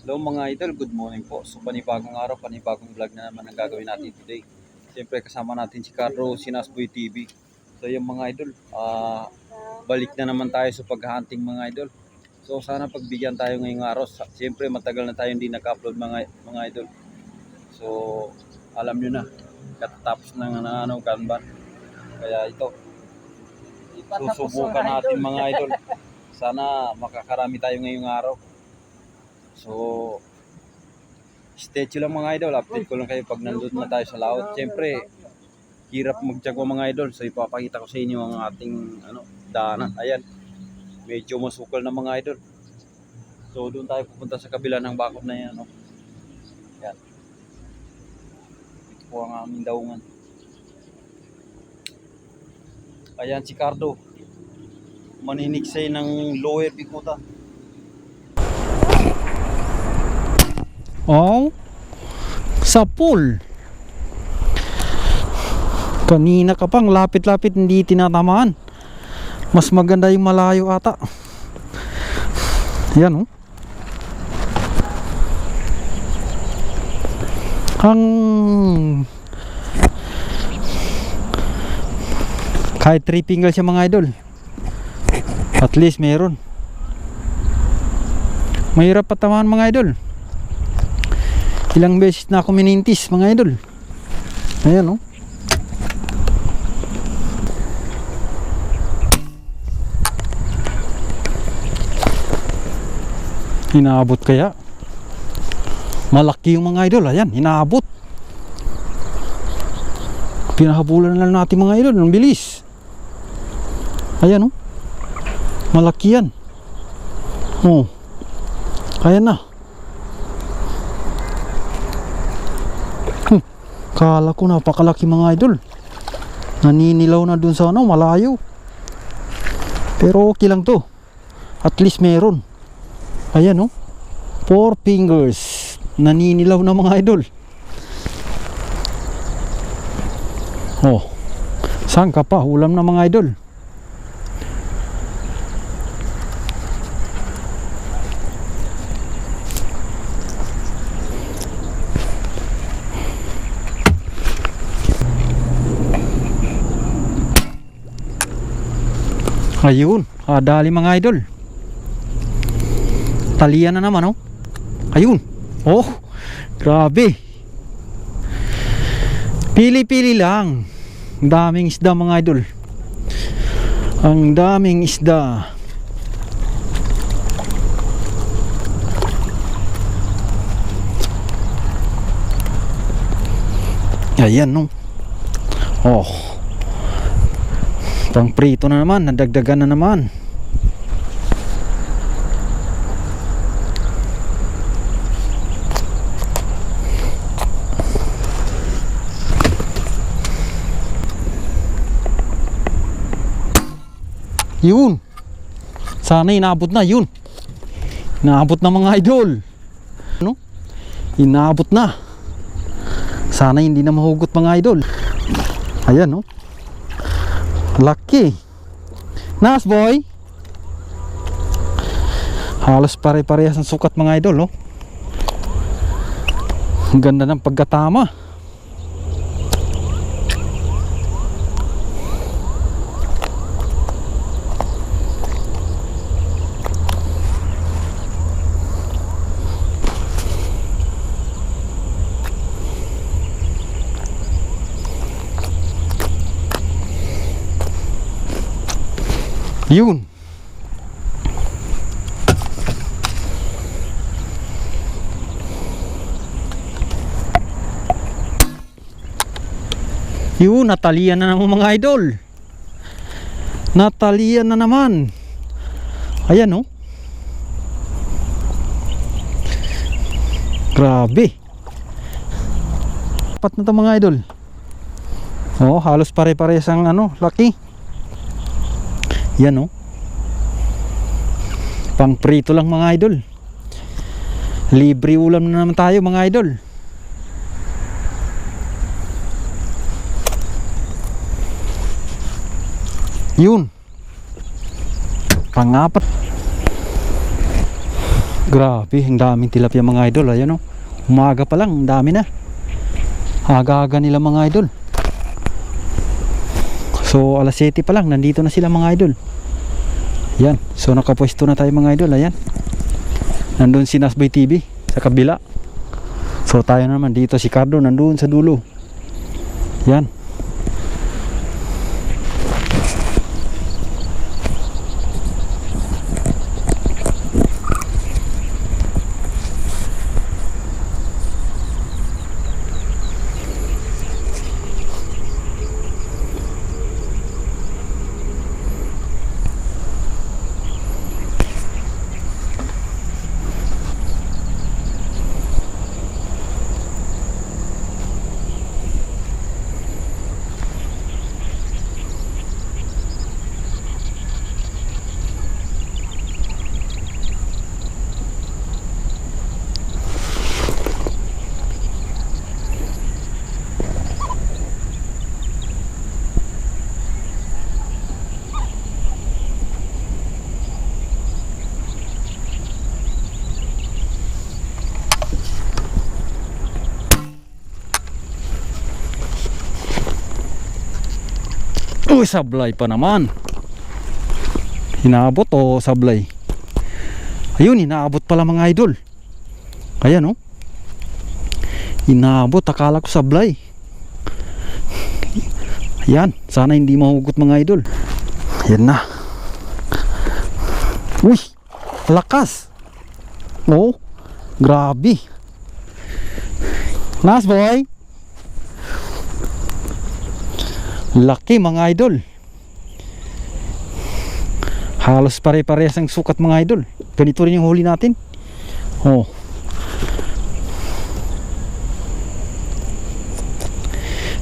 Hello mga idol, good morning po. So panibagong araw, panibagong vlog na naman ang gagawin natin today. Siyempre kasama natin si Carlo, si Nasboy TV. So yung mga idol, balik na naman tayo sa paghahunting mga idol. So sana pagbigyan tayo ngayong araw. Siyempre matagal na tayo hindi nag-upload mga idol. So alam nyo na, katatapos ng Kanban. Kaya ito, susubukan natin mga idol. Sana makakarami tayo ngayong araw. So, stay tuned lang mga idol. Update ko lang kayo pag nandun na tayo sa laot. Siyempre, hirap magtiyagwa mga idol. So, ipapakita ko sa inyo ang ating daanan. Ayan, medyo masukal na mga idol. So, doon tayo pupunta sa kabila ng bakod na yan. Ayan. Ito po ang aming daungan. Ayan si Cardo. Maninigsay ng lower bikuta. Oh, sa pool. Kanina ka pang lapit-lapit hindi tinatamaan. Mas maganda yung malayo ata. Yan oh. Ang kahit 3 fingers siya mga idol. At least meron. Mahirap patamaan mga idol. Ilang beses na ako minintis mga idol. Ayan oh. Inaabot kaya? Malaki yung mga idol. Ayan, inaabot. Pinahabulan lang natin mga idol. Ang bilis. Ayan oh. Malaki yan. Oh. Ayan na. Kala ko napakalaki mga idol. Naninilaw na dun sa malayo. Pero okay lang to. At least meron. Ayan oh. 4 fingers. Naninilaw na mga idol. Oh. Saan ka pa? Ulam na mga idol. Ayun, dali mga idol. Talian na naman oh. Ayun. Oh, grabe. Pili-pili lang. Ang daming isda mga idol. Ang daming isda. Ayan no. Oh. Pang prito na naman, nadagdagan na naman. Yun. Sana inaabot na yun. Inaabot na mga idol. Ano? Inaabot na. Sana hindi na mahugot mga idol. Ayan no. Lucky. Nas boy. Halos pare-parehas ang sukat mga idol oh. Ang ganda ng pagkatama. Yun. Yun, natalian na naman mga idol. Natalian na naman. Ayan oh. Grabe. Apat na to mga idol. Oh, halos pare-parehas ang laki. Yan oh. Pang prito lang mga idol. Libre ulam na naman tayo mga idol. Yun. Pangapat. Grabe, ang daming tilapia mga idol. Ayan o. Umaga pa lang, ang dami na. Aga-aga nila mga idol. So alas 7 pa lang, nandito na sila mga idol. Yan, so nakapwesto na tayo mga idol. Ayan, nandun si Nasboy TV sa kabila. So tayo naman dito, si Cardo nandun sa dulo. Yan. Uy, sablay pa naman. Inaabot o sablay? Ayun, inaabot pala mga idol. Ayan o. Inaabot, akala ko sablay. Ayan, sana hindi mahugot mga idol. Ayan na. Uy, lakas. Oh, grabe. Nasboy. Laki mga idol. Halos pare-parehas ang sukat mga idol. Ganito rin yung huli natin. Oh.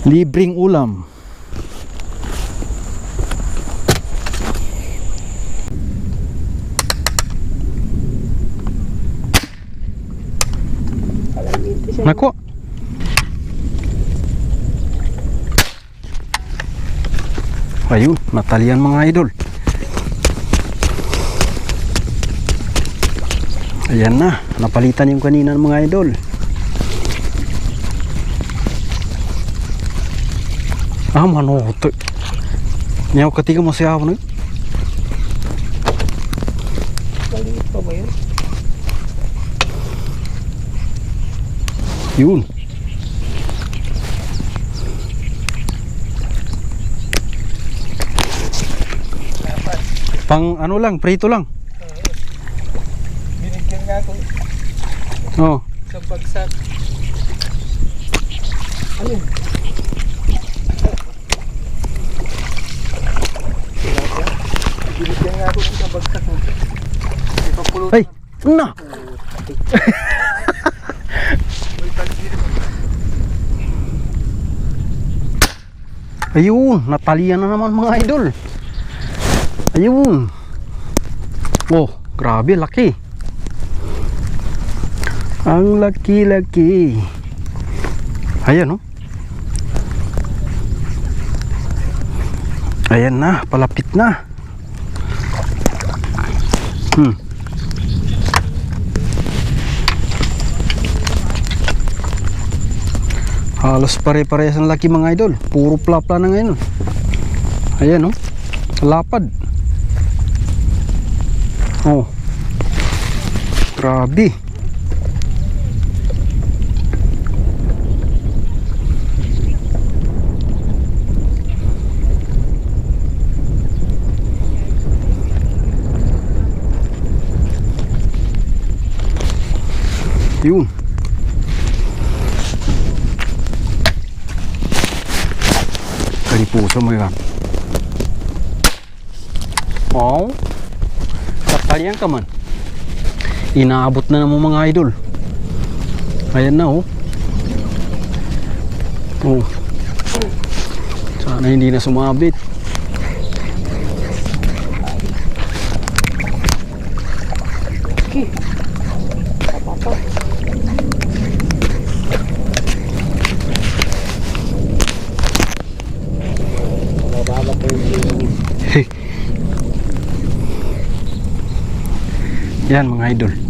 Libreng ulam. Nako. Ayun, natalian mga idol. Ayan na, napalitan yung kanina mga idol. Manoto. Nyaw katiga mo siya ako. Maliit pa ba yun? Yun. Pang ano lang, prito lang. Binigyan nga ako Oh. sa bagsak. Ano yun? Binigyan nga ako sa bagsak mo. Ipapulot. Ay, na. May paligid. Ayun, natalian na naman mga idol. Ayun. Oh, grabe, laki. Ang laki-laki. Ayan, oh. Ayan na, palapit na. Halos pare-parehas ang laki mga idol. Puro plapla na ngayon. Ayan, oh. Lapad. Oh. Grabe. Yun. Kalipuso mo yan. Oh. Sakalian ka man. Inaabot na naman mga idol. Ayan na oh. Oh. Sana hindi na sumabit. Okay. Papa. Mababa po yung Yan mga idol.